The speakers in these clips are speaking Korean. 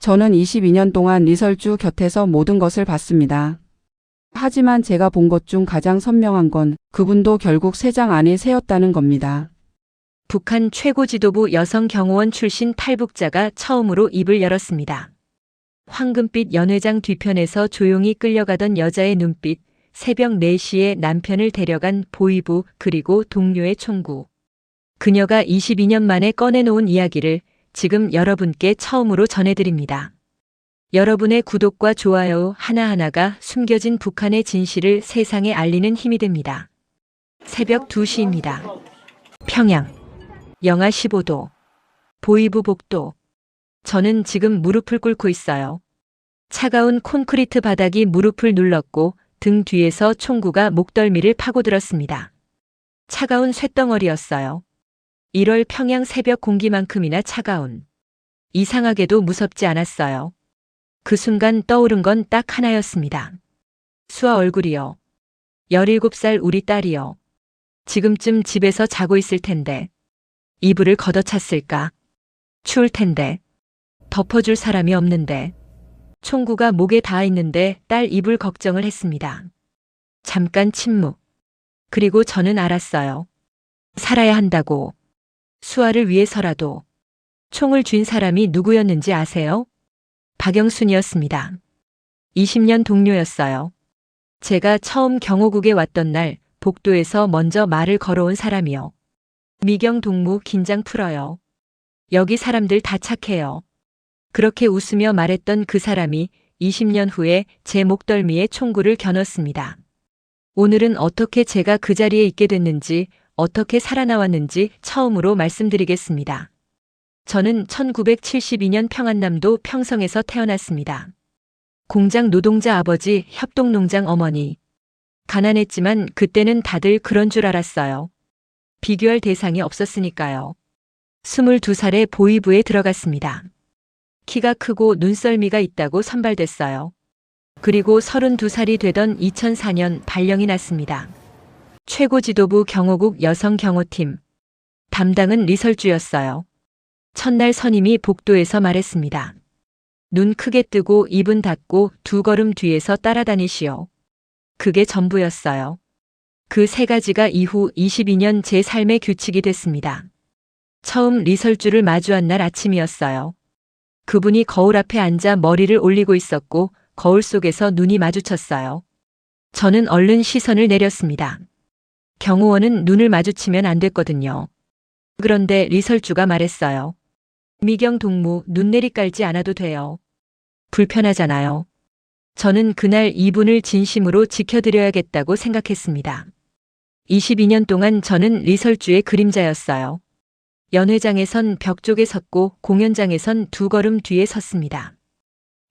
저는 22년 동안 리설주 곁에서 모든 것을 봤습니다. 하지만 제가 본 것 중 가장 선명한 건 그분도 결국 새장 안에 새였다는 겁니다. 북한 최고 지도부 여성 경호원 출신 탈북자가 처음으로 입을 열었습니다. 황금빛 연회장 뒤편에서 조용히 끌려가던 여자의 눈빛, 새벽 4시에 남편을 데려간 보위부 그리고 동료의 총구. 그녀가 22년 만에 꺼내놓은 이야기를 지금 여러분께 처음으로 전해드립니다. 여러분의 구독과 좋아요 하나하나가 숨겨진 북한의 진실을 세상에 알리는 힘이 됩니다. 새벽 2시입니다. 평양. 영하 15도. 보위부 복도. 저는 지금 무릎을 꿇고 있어요. 차가운 콘크리트 바닥이 무릎을 눌렀고 등 뒤에서 총구가 목덜미를 파고들었습니다. 차가운 쇳덩어리였어요. 1월 평양 새벽 공기만큼이나 차가운. 이상하게도 무섭지 않았어요. 그 순간 떠오른 건 딱 하나였습니다. 수아 얼굴이요. 17살 우리 딸이요. 지금쯤 집에서 자고 있을 텐데. 이불을 걷어찼을까? 추울 텐데. 덮어줄 사람이 없는데. 총구가 목에 닿아 있는데 딸 이불 걱정을 했습니다. 잠깐 침묵. 그리고 저는 알았어요. 살아야 한다고. 수아를 위해서라도. 총을 쥔 사람이 누구였는지 아세요? 박영순이었습니다. 20년 동료였어요. 제가 처음 경호국에 왔던 날 복도에서 먼저 말을 걸어온 사람이요. 미경 동무 긴장 풀어요. 여기 사람들 다 착해요. 그렇게 웃으며 말했던 그 사람이 20년 후에 제 목덜미에 총구를 겨눴습니다. 오늘은 어떻게 제가 그 자리에 있게 됐는지, 어떻게 살아나왔는지 처음으로 말씀드리겠습니다. 저는 1972년 평안남도 평성에서 태어났습니다. 공장 노동자 아버지, 협동농장 어머니. 가난했지만 그때는 다들 그런 줄 알았어요. 비교할 대상이 없었으니까요. 22살에 보위부에 들어갔습니다. 키가 크고 눈썰미가 있다고 선발됐어요. 그리고 32살이 되던 2004년 발령이 났습니다. 최고 지도부 경호국 여성 경호팀. 담당은 리설주였어요. 첫날 선임이 복도에서 말했습니다. 눈 크게 뜨고 입은 닫고 2걸음 뒤에서 따라다니시오. 그게 전부였어요. 그 3가지가 이후 22년 제 삶의 규칙이 됐습니다. 처음 리설주를 마주한 날 아침이었어요. 그분이 거울 앞에 앉아 머리를 올리고 있었고 거울 속에서 눈이 마주쳤어요. 저는 얼른 시선을 내렸습니다. 경호원은 눈을 마주치면 안 됐거든요. 그런데 리설주가 말했어요. 미경 동무 눈내리 깔지 않아도 돼요. 불편하잖아요. 저는 그날 이분을 진심으로 지켜드려야겠다고 생각했습니다. 22년 동안 저는 리설주의 그림자였어요. 연회장에선 벽 쪽에 섰고 공연장에선 2걸음 뒤에 섰습니다.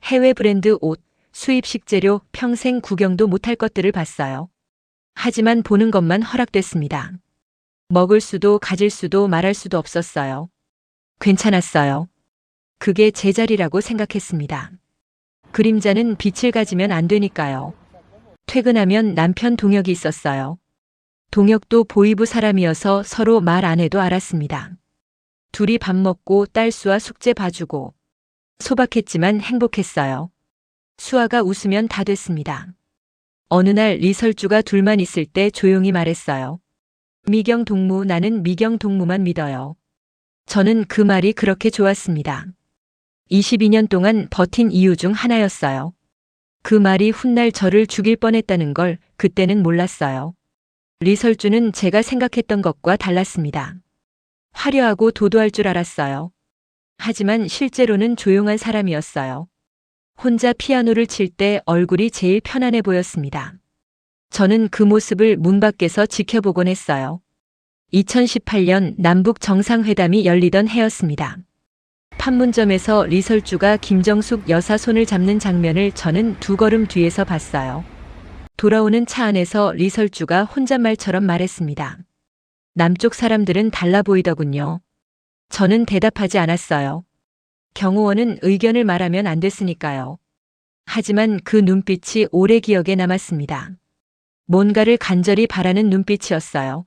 해외 브랜드 옷, 수입 식재료 평생 구경도 못할 것들을 봤어요. 하지만 보는 것만 허락됐습니다. 먹을 수도 가질 수도 말할 수도 없었어요. 괜찮았어요. 그게 제 자리라고 생각했습니다. 그림자는 빛을 가지면 안 되니까요. 퇴근하면 남편 동혁이 있었어요. 동혁도 보위부 사람이어서 서로 말 안 해도 알았습니다. 둘이 밥 먹고 딸 수아 숙제 봐주고. 소박했지만 행복했어요. 수아가 웃으면 다 됐습니다. 어느 날 리설주가 둘만 있을 때 조용히 말했어요. 미경 동무, 나는 미경 동무만 믿어요. 저는 그 말이 그렇게 좋았습니다. 22년 동안 버틴 이유 중 하나였어요. 그 말이 훗날 저를 죽일 뻔했다는 걸 그때는 몰랐어요. 리설주는 제가 생각했던 것과 달랐습니다. 화려하고 도도할 줄 알았어요. 하지만 실제로는 조용한 사람이었어요. 혼자 피아노를 칠 때 얼굴이 제일 편안해 보였습니다. 저는 그 모습을 문 밖에서 지켜보곤 했어요. 2018년 남북 정상회담이 열리던 해였습니다. 판문점에서 리설주가 김정숙 여사 손을 잡는 장면을 저는 2걸음 뒤에서 봤어요. 돌아오는 차 안에서 리설주가 혼잣말처럼 말했습니다. 남쪽 사람들은 달라 보이더군요. 저는 대답하지 않았어요. 경호원은 의견을 말하면 안 됐으니까요. 하지만 그 눈빛이 오래 기억에 남았습니다. 뭔가를 간절히 바라는 눈빛이었어요.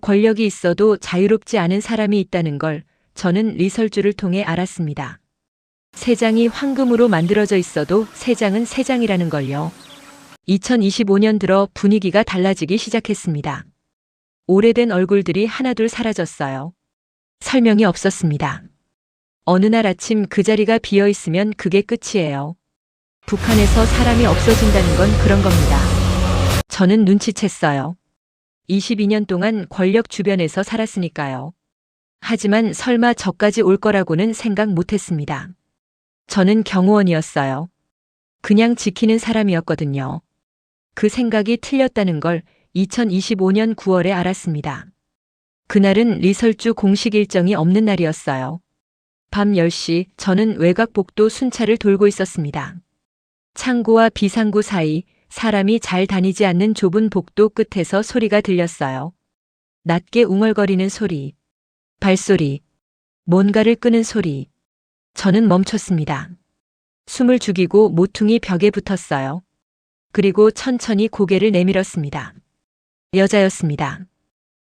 권력이 있어도 자유롭지 않은 사람이 있다는 걸 저는 리설주를 통해 알았습니다. 세 장이 황금으로 만들어져 있어도 세 장은 세 장이라는 걸요. 2025년 들어 분위기가 달라지기 시작했습니다. 오래된 얼굴들이 하나둘 사라졌어요. 설명이 없었습니다. 어느 날 아침 그 자리가 비어 있으면 그게 끝이에요. 북한에서 사람이 없어진다는 건 그런 겁니다. 저는 눈치챘어요. 22년 동안 권력 주변에서 살았으니까요. 하지만 설마 저까지 올 거라고는 생각 못했습니다. 저는 경호원이었어요. 그냥 지키는 사람이었거든요. 그 생각이 틀렸다는 걸 2025년 9월에 알았습니다. 그날은 리설주 공식 일정이 없는 날이었어요. 밤 10시 저는 외곽복도 순찰을 돌고 있었습니다. 창고와 비상구 사이 사람이 잘 다니지 않는 좁은 복도 끝에서 소리가 들렸어요. 낮게 웅얼거리는 소리, 발소리, 뭔가를 끄는 소리. 저는 멈췄습니다. 숨을 죽이고 모퉁이 벽에 붙었어요. 그리고 천천히 고개를 내밀었습니다. 여자였습니다.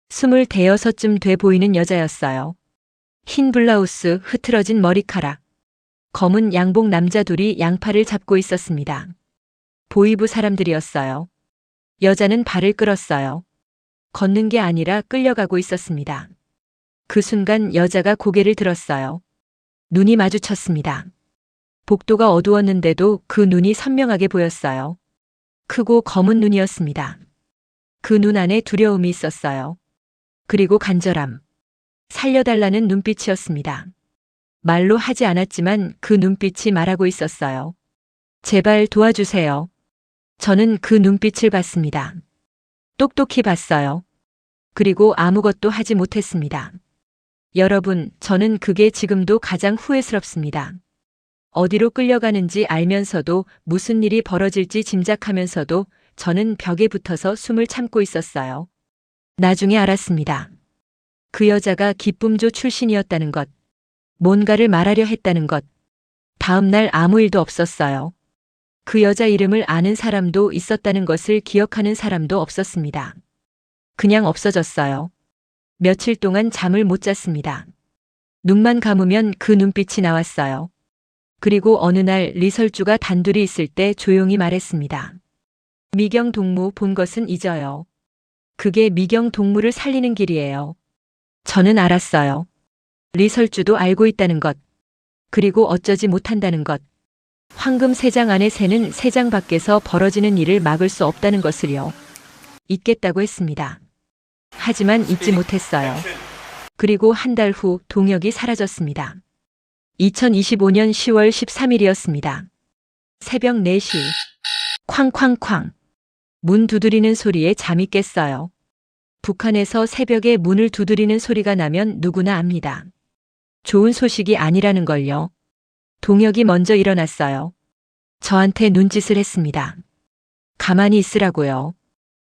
26쯤 돼 보이는 여자였어요. 흰 블라우스, 흐트러진 머리카락. 검은 양복 남자 둘이 양팔을 잡고 있었습니다. 보이부 사람들이었어요. 여자는 발을 끌었어요. 걷는 게 아니라 끌려가고 있었습니다. 그 순간 여자가 고개를 들었어요. 눈이 마주쳤습니다. 복도가 어두웠는데도 그 눈이 선명하게 보였어요. 크고 검은 눈이었습니다. 그 눈 안에 두려움이 있었어요. 그리고 간절함. 살려달라는 눈빛이었습니다. 말로 하지 않았지만 그 눈빛이 말하고 있었어요. 제발 도와주세요. 저는 그 눈빛을 봤습니다. 똑똑히 봤어요. 그리고 아무것도 하지 못했습니다. 여러분, 저는 그게 지금도 가장 후회스럽습니다. 어디로 끌려가는지 알면서도 무슨 일이 벌어질지 짐작하면서도 저는 벽에 붙어서 숨을 참고 있었어요. 나중에 알았습니다. 그 여자가 기쁨조 출신이었다는 것, 뭔가를 말하려 했다는 것. 다음 날 아무 일도 없었어요. 그 여자 이름을 아는 사람도 있었다는 것을 기억하는 사람도 없었습니다. 그냥 없어졌어요. 며칠 동안 잠을 못 잤습니다. 눈만 감으면 그 눈빛이 나왔어요. 그리고 어느 날 리설주가 단둘이 있을 때 조용히 말했습니다. 미경 동무 본 것은 잊어요. 그게 미경 동무를 살리는 길이에요. 저는 알았어요. 리설주도 알고 있다는 것. 그리고 어쩌지 못한다는 것. 황금 세 장 안에 새는 세 장 밖에서 벌어지는 일을 막을 수 없다는 것을요. 잊겠다고 했습니다. 하지만 잊지 못했어요. 그리고 한 달 후 동혁이 사라졌습니다. 2025년 10월 13일이었습니다. 새벽 4시. 쾅쾅쾅. 문 두드리는 소리에 잠이 깼어요. 북한에서 새벽에 문을 두드리는 소리가 나면 누구나 압니다. 좋은 소식이 아니라는 걸요. 동혁이 먼저 일어났어요. 저한테 눈짓을 했습니다. 가만히 있으라고요.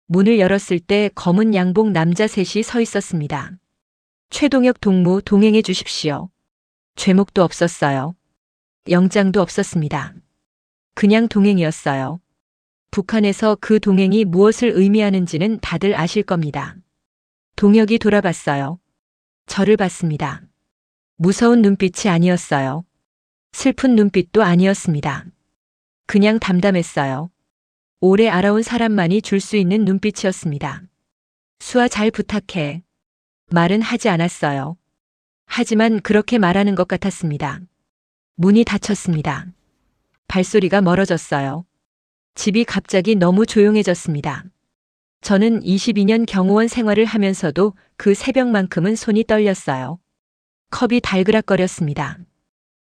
문을 열었을 때 검은 양복 남자 셋이 서 있었습니다. 최동혁 동무 동행해 주십시오. 죄목도 없었어요. 영장도 없었습니다. 그냥 동행이었어요. 북한에서 그 동행이 무엇을 의미하는지는 다들 아실 겁니다. 동혁이 돌아봤어요. 저를 봤습니다. 무서운 눈빛이 아니었어요. 슬픈 눈빛도 아니었습니다. 그냥 담담했어요. 오래 알아온 사람만이 줄 수 있는 눈빛이었습니다. 수아 잘 부탁해. 말은 하지 않았어요. 하지만 그렇게 말하는 것 같았습니다. 문이 닫혔습니다. 발소리가 멀어졌어요. 집이 갑자기 너무 조용해졌습니다. 저는 22년 경호원 생활을 하면서도 그 새벽만큼은 손이 떨렸어요. 컵이 달그락거렸습니다.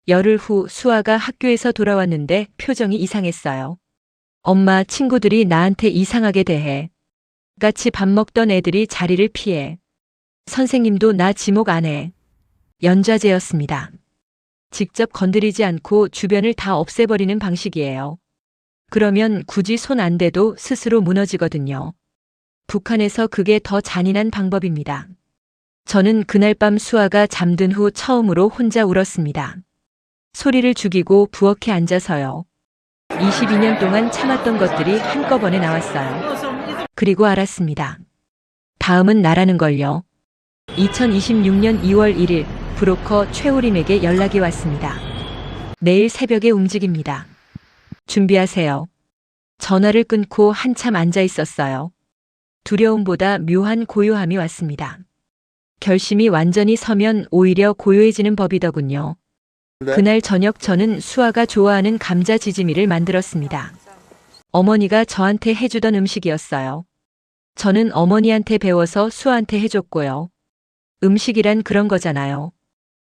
열흘 후 수아가 학교에서 돌아왔는데 표정이 이상했어요. 엄마, 친구들이 나한테 이상하게 대해. 같이 밥 먹던 애들이 자리를 피해. 선생님도 나 지목 안 해. 연좌제였습니다. 직접 건드리지 않고 주변을 다 없애버리는 방식이에요. 그러면 굳이 손 안 대도 스스로 무너지거든요. 북한에서 그게 더 잔인한 방법입니다. 저는 그날 밤 수아가 잠든 후 처음으로 혼자 울었습니다. 소리를 죽이고 부엌에 앉아서요. 22년 동안 참았던 것들이 한꺼번에 나왔어요. 그리고 알았습니다. 다음은 나라는 걸요. 2026년 2월 1일 브로커 최우림에게 연락이 왔습니다. 내일 새벽에 움직입니다. 준비하세요. 전화를 끊고 한참 앉아 있었어요. 두려움보다 묘한 고요함이 왔습니다. 결심이 완전히 서면 오히려 고요해지는 법이더군요. 그날 저녁 저는 수아가 좋아하는 감자 지짐이를 만들었습니다. 어머니가 저한테 해주던 음식이었어요. 저는 어머니한테 배워서 수아한테 해줬고요. 음식이란 그런 거잖아요.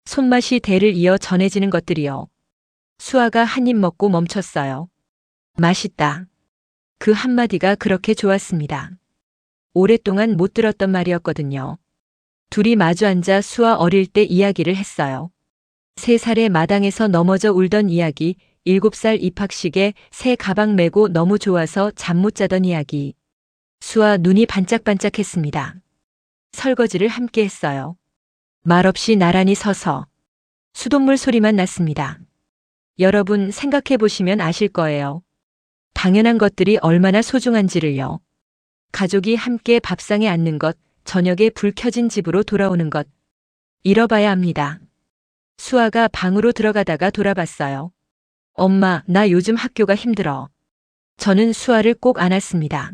손맛이 대를 이어 전해지는 것들이요. 수아가 한 입 먹고 멈췄어요. 맛있다. 그 한마디가 그렇게 좋았습니다. 오랫동안 못 들었던 말이었거든요. 둘이 마주 앉아 수아 어릴 때 이야기를 했어요. 3살에 마당에서 넘어져 울던 이야기, 7살 입학식에 새 가방 메고 너무 좋아서 잠 못 자던 이야기. 수아 눈이 반짝반짝했습니다. 설거지를 함께 했어요. 말없이 나란히 서서 수돗물 소리만 났습니다. 여러분 생각해 보시면 아실 거예요. 당연한 것들이 얼마나 소중한지를요. 가족이 함께 밥상에 앉는 것, 저녁에 불 켜진 집으로 돌아오는 것. 잃어봐야 합니다. 수아가 방으로 들어가다가 돌아봤어요. 엄마, 나 요즘 학교가 힘들어. 저는 수아를 꼭 안았습니다.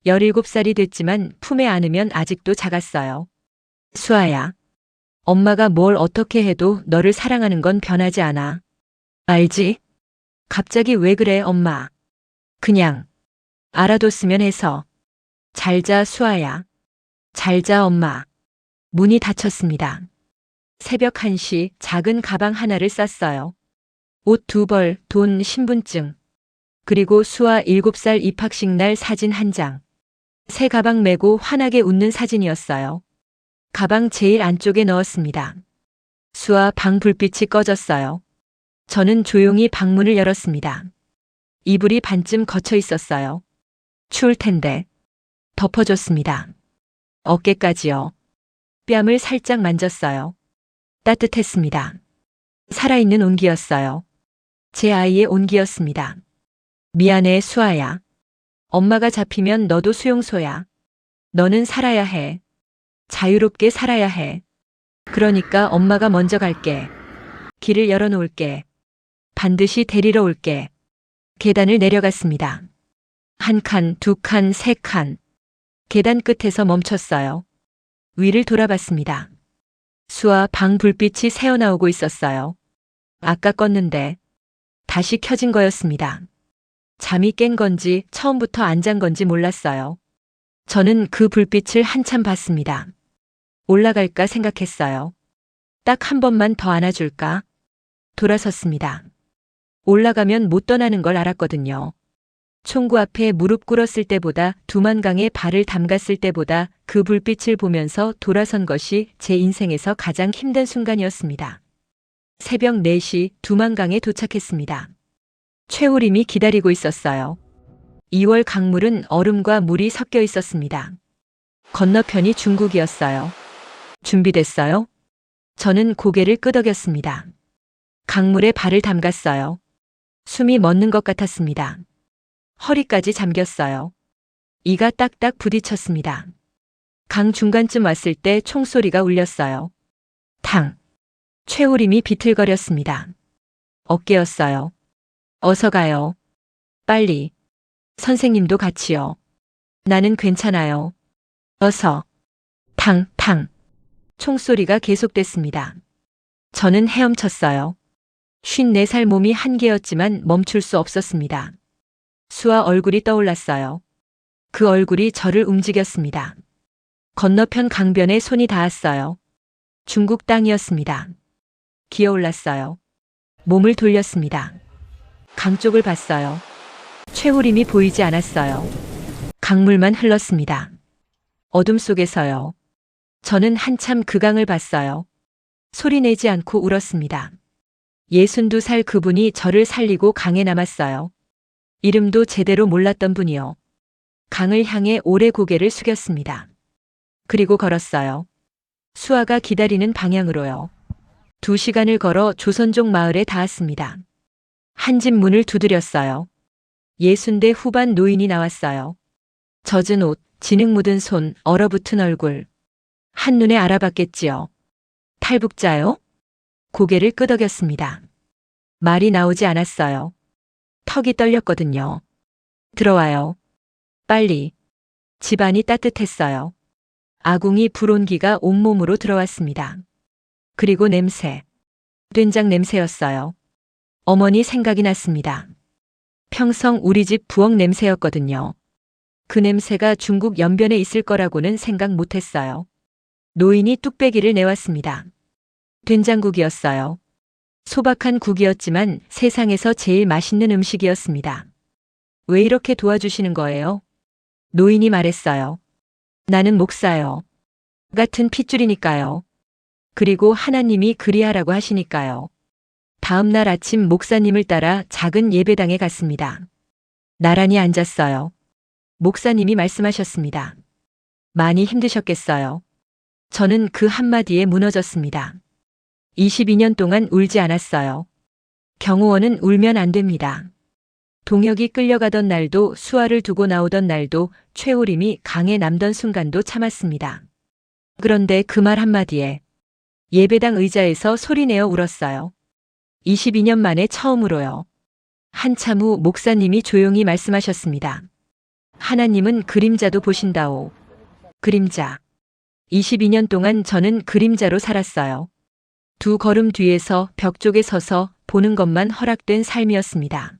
17살이 됐지만 품에 안으면 아직도 작았어요. 수아야. 엄마가 뭘 어떻게 해도 너를 사랑하는 건 변하지 않아. 알지? 갑자기 왜 그래, 엄마? 그냥 알아뒀으면 해서. 잘 자, 수아야. 잘 자, 엄마. 문이 닫혔습니다. 새벽 1시 작은 가방 하나를 쌌어요. 옷 2벌, 돈, 신분증. 그리고 수아 7살 입학식 날 사진 1장. 새 가방 메고 환하게 웃는 사진이었어요. 가방 제일 안쪽에 넣었습니다. 수아 방 불빛이 꺼졌어요. 저는 조용히 방문을 열었습니다. 이불이 반쯤 걷혀 있었어요. 추울 텐데. 덮어줬습니다. 어깨까지요. 뺨을 살짝 만졌어요. 따뜻했습니다. 살아있는 온기였어요. 제 아이의 온기였습니다. 미안해, 수아야. 엄마가 잡히면 너도 수용소야. 너는 살아야 해. 자유롭게 살아야 해. 그러니까 엄마가 먼저 갈게. 길을 열어놓을게. 반드시 데리러 올게. 계단을 내려갔습니다. 1칸, 2칸, 3칸. 계단 끝에서 멈췄어요. 위를 돌아봤습니다. 수아 방 불빛이 새어나오고 있었어요. 아까 껐는데 다시 켜진 거였습니다. 잠이 깬 건지 처음부터 안 잔 건지 몰랐어요. 저는 그 불빛을 한참 봤습니다. 올라갈까 생각했어요. 딱 한 번만 더 안아줄까? 돌아섰습니다. 올라가면 못 떠나는 걸 알았거든요. 총구 앞에 무릎 꿇었을 때보다 두만강에 발을 담갔을 때보다 그 불빛을 보면서 돌아선 것이 제 인생에서 가장 힘든 순간이었습니다. 새벽 4시 두만강에 도착했습니다. 최우림이 기다리고 있었어요. 2월 강물은 얼음과 물이 섞여 있었습니다. 건너편이 중국이었어요. 준비됐어요? 저는 고개를 끄덕였습니다. 강물에 발을 담갔어요. 숨이 멎는 것 같았습니다. 허리까지 잠겼어요. 이가 딱딱 부딪혔습니다. 강 중간쯤 왔을 때 총소리가 울렸어요. 탕. 최우림이 비틀거렸습니다. 어깨였어요. 어서 가요. 빨리. 선생님도 같이요. 나는 괜찮아요. 어서. 탕, 탕. 총소리가 계속됐습니다. 저는 헤엄쳤어요. 54살 몸이 한계였지만 멈출 수 없었습니다. 수아 얼굴이 떠올랐어요. 그 얼굴이 저를 움직였습니다. 건너편 강변에 손이 닿았어요. 중국 땅이었습니다. 기어올랐어요. 몸을 돌렸습니다. 강 쪽을 봤어요. 최우림이 보이지 않았어요. 강물만 흘렀습니다. 어둠 속에서요. 저는 한참 그 강을 봤어요. 소리내지 않고 울었습니다. 62살 그분이 저를 살리고 강에 남았어요. 이름도 제대로 몰랐던 분이요. 강을 향해 오래 고개를 숙였습니다. 그리고 걸었어요. 수아가 기다리는 방향으로요. 2시간을 걸어 조선족 마을에 닿았습니다. 한 집 문을 두드렸어요. 60대 후반 노인이 나왔어요. 젖은 옷, 진흙 묻은 손, 얼어붙은 얼굴. 한눈에 알아봤겠지요. 탈북자요? 고개를 끄덕였습니다. 말이 나오지 않았어요. 턱이 떨렸거든요. 들어와요. 빨리. 집안이 따뜻했어요. 아궁이 불온기가 온몸으로 들어왔습니다. 그리고 냄새. 된장 냄새였어요. 어머니 생각이 났습니다. 평성 우리 집 부엌 냄새였거든요. 그 냄새가 중국 연변에 있을 거라고는 생각 못했어요. 노인이 뚝배기를 내왔습니다. 된장국이었어요. 소박한 국이었지만 세상에서 제일 맛있는 음식이었습니다. 왜 이렇게 도와주시는 거예요? 노인이 말했어요. 나는 목사요. 같은 핏줄이니까요. 그리고 하나님이 그리하라고 하시니까요. 다음 날 아침 목사님을 따라 작은 예배당에 갔습니다. 나란히 앉았어요. 목사님이 말씀하셨습니다. 많이 힘드셨겠어요. 저는 그 한마디에 무너졌습니다. 22년 동안 울지 않았어요. 경호원은 울면 안 됩니다. 동혁이 끌려가던 날도 수아를 두고 나오던 날도 최오림이 강에 남던 순간도 참았습니다. 그런데 그 말 한마디에 예배당 의자에서 소리내어 울었어요. 22년 만에 처음으로요. 한참 후 목사님이 조용히 말씀하셨습니다. 하나님은 그림자도 보신다오. 그림자. 22년 동안 저는 그림자로 살았어요. 두 걸음 뒤에서 벽 쪽에 서서 보는 것만 허락된 삶이었습니다.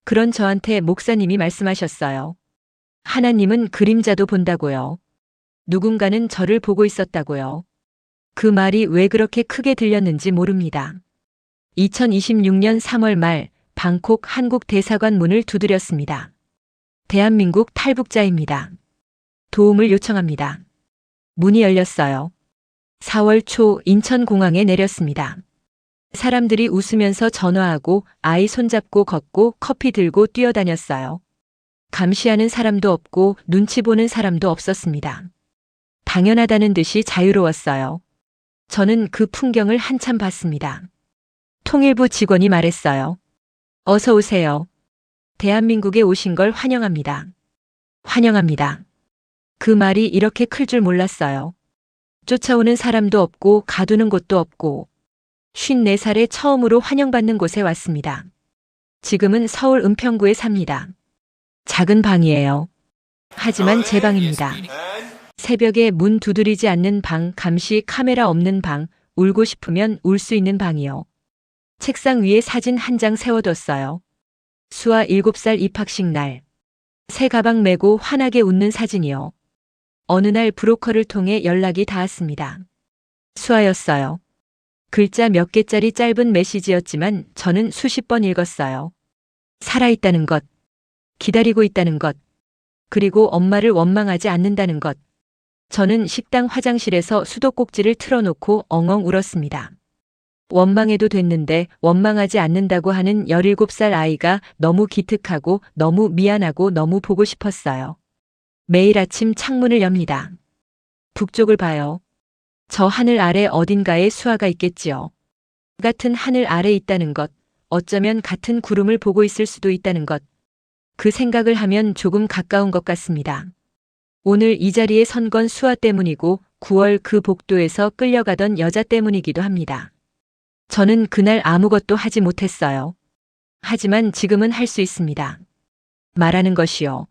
그런 저한테 목사님이 말씀하셨어요. 하나님은 그림자도 본다고요. 누군가는 저를 보고 있었다고요. 그 말이 왜 그렇게 크게 들렸는지 모릅니다. 2026년 3월 말 방콕 한국 대사관 문을 두드렸습니다. 대한민국 탈북자입니다. 도움을 요청합니다. 문이 열렸어요. 4월 초 인천공항에 내렸습니다. 사람들이 웃으면서 전화하고 아이 손잡고 걷고 커피 들고 뛰어다녔어요. 감시하는 사람도 없고 눈치 보는 사람도 없었습니다. 당연하다는 듯이 자유로웠어요. 저는 그 풍경을 한참 봤습니다. 통일부 직원이 말했어요. 어서 오세요. 대한민국에 오신 걸 환영합니다. 환영합니다. 그 말이 이렇게 클 줄 몰랐어요. 쫓아오는 사람도 없고 가두는 곳도 없고 54살에 처음으로 환영받는 곳에 왔습니다. 지금은 서울 은평구에 삽니다. 작은 방이에요. 하지만 제 방입니다. 새벽에 문 두드리지 않는 방, 감시 카메라 없는 방, 울고 싶으면 울 수 있는 방이요. 책상 위에 사진 한 장 세워뒀어요. 수아 7살 입학식 날. 새 가방 메고 환하게 웃는 사진이요. 어느 날 브로커를 통해 연락이 닿았습니다. 수아였어요. 글자 몇 개짜리 짧은 메시지였지만 저는 수십 번 읽었어요. 살아있다는 것, 기다리고 있다는 것, 그리고 엄마를 원망하지 않는다는 것. 저는 식당 화장실에서 수도꼭지를 틀어놓고 엉엉 울었습니다. 원망해도 됐는데 원망하지 않는다고 하는 17살 아이가 너무 기특하고 너무 미안하고 너무 보고 싶었어요. 매일 아침 창문을 엽니다. 북쪽을 봐요. 저 하늘 아래 어딘가에 수아가 있겠지요. 같은 하늘 아래 있다는 것, 어쩌면 같은 구름을 보고 있을 수도 있다는 것. 그 생각을 하면 조금 가까운 것 같습니다. 오늘 이 자리에 선 건 수아 때문이고 9월 그 복도에서 끌려가던 여자 때문이기도 합니다. 저는 그날 아무것도 하지 못했어요. 하지만 지금은 할 수 있습니다. 말하는 것이요.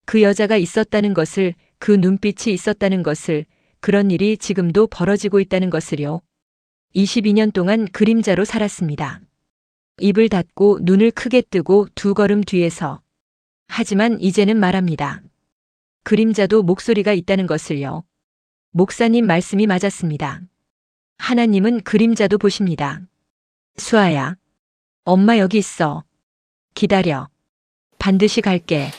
그 여자가 있었다는 것을, 그 눈빛이 있었다는 것을, 그런 일이 지금도 벌어지고 있다는 것을요. 22년 동안 그림자로 살았습니다. 입을 닫고 눈을 크게 뜨고 두 걸음 뒤에서. 하지만 이제는 말합니다. 그림자도 목소리가 있다는 것을요. 목사님 말씀이 맞았습니다. 하나님은 그림자도 보십니다. 수아야, 엄마 여기 있어. 기다려. 반드시 갈게.